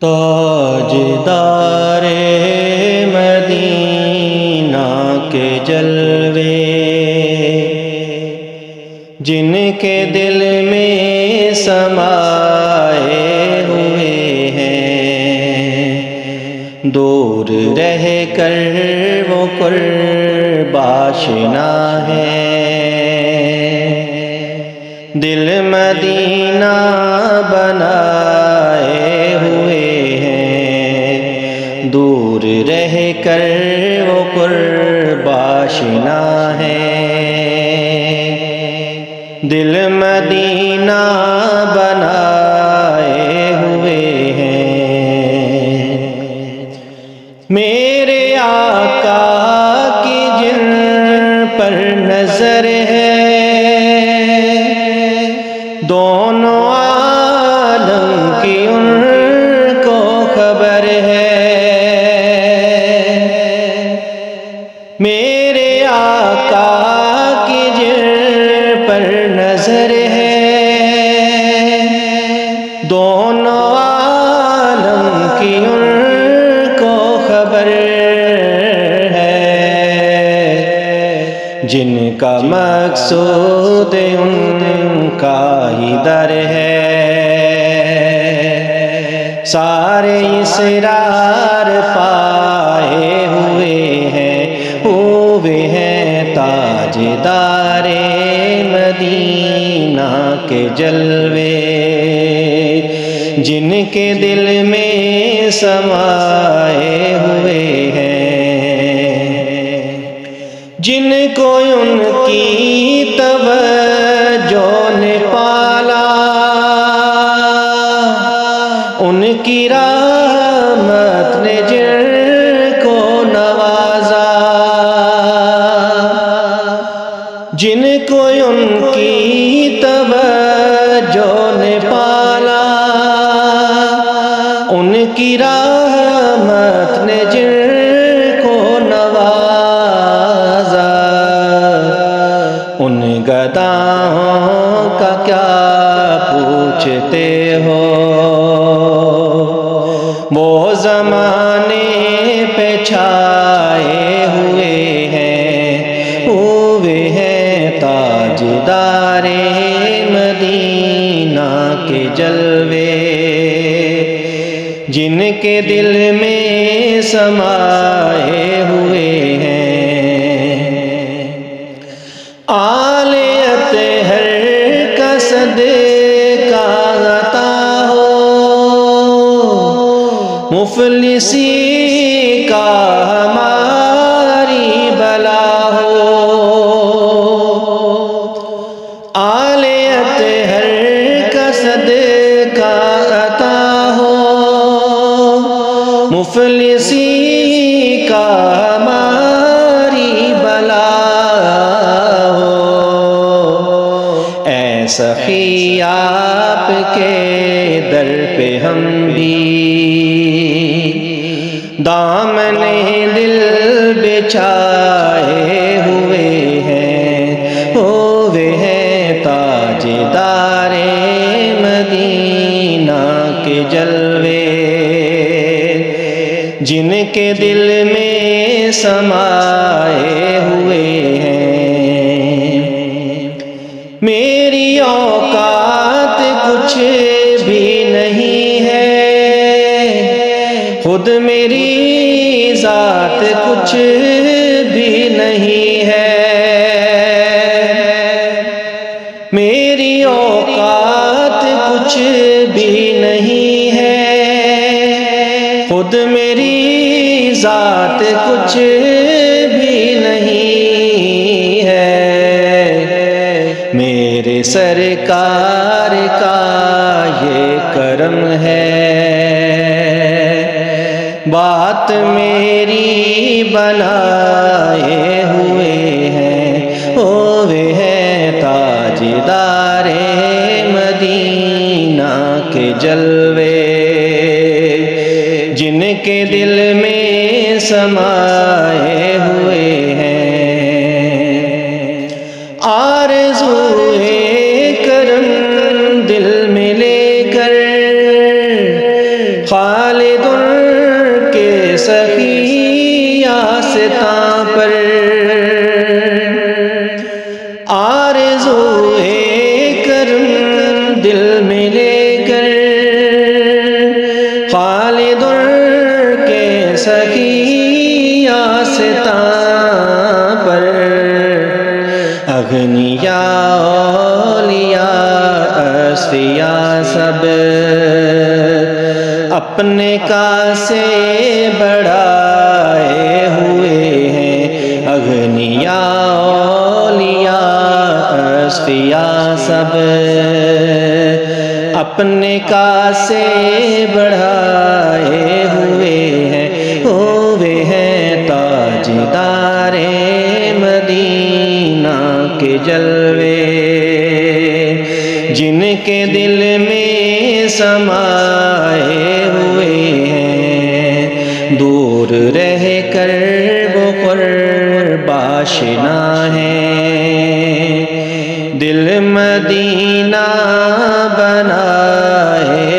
تاجدار مدینہ کے جلوے جن کے دل میں سمائے ہوئے ہیں، دور رہ کر وہ قرب آشنا ہے۔ دل مدینہ بنائے ہوئے ہیں، دور رہ کر وہ قرب آشنا ہے۔ دل مدینہ بنائے ہوئے ہیں، میرے آقا کی جن پر نظر ہے، دونوں عالم کی ان کو خبر ہے۔ میرے آقا کی جن پر نظر ہے، دونوں عالم کی ان کو خبر ہے۔ جن کا مقصود ان کا ہی در ہے، سارے اسرار پائے ہوئے ہیں تاجدار مدینہ کے جلوے، جن کے دل میں سمائے ہوئے ہیں، جن کو ان کی توجہ نے پالا، ان کی رحمت نے جن کو نوازا، جن کو ان کی توجہ نے پالا، ان کی رحمت نے جن کو نوازا۔ ان گداؤں کا کیا پوچھتے ہو، وہ زمانے پہ چھائے ہوئے ہیں تاجدار مدینہ کے جلوے، جن کے دل میں سمائے ہوئے ہیں۔ آل اطہر کا صدقہ عطا ہو، مفلسی کا ہماری بلا ہو۔ آل اطہر کا صدقہ عطا ہو، مفلسی کا ہماری بلا ہو۔ اے سخی آپ کے در پہ ہم بھی دامن دل بچھائے ہوئے ہیں تاجدار مدینہ کے جلوے، جن کے دل میں سمائے ہوئے ہیں۔ میری اوقات کچھ بھی نہیں ہے، خود میری ذات کچھ بھی نہیں ہے۔ میری اوقات کچھ بھی نہیں ہے، خود میری ذات کچھ بھی نہیں ہے۔ میرے سرکار کا یہ کرم ہے، بات میری بنائے ہوئے ہیں تاجدار مدینہ کے جلوے، جن کے دل میں سمائے ہوئے ہیں۔ آرزوئے کرم دل میں لے کر خالد کے سخی آستاں پر آرزوئے کرم دل میں لے کر خالد کے سخی آستاں پر اغنیاء اولیاء اصفیاء سب اپنے کاسے بڑھائے ہوئے ہیں اغنیاء اولیاء اصفیاء سب اپنے کاسے بڑھائے ہوئے ہیں تاجدار مدینہ کے جلوے جن کے دل میں سمائے ہوئے ہیں دور رہ کر وہ قرب آشنا ہے دل مدینہ بنائے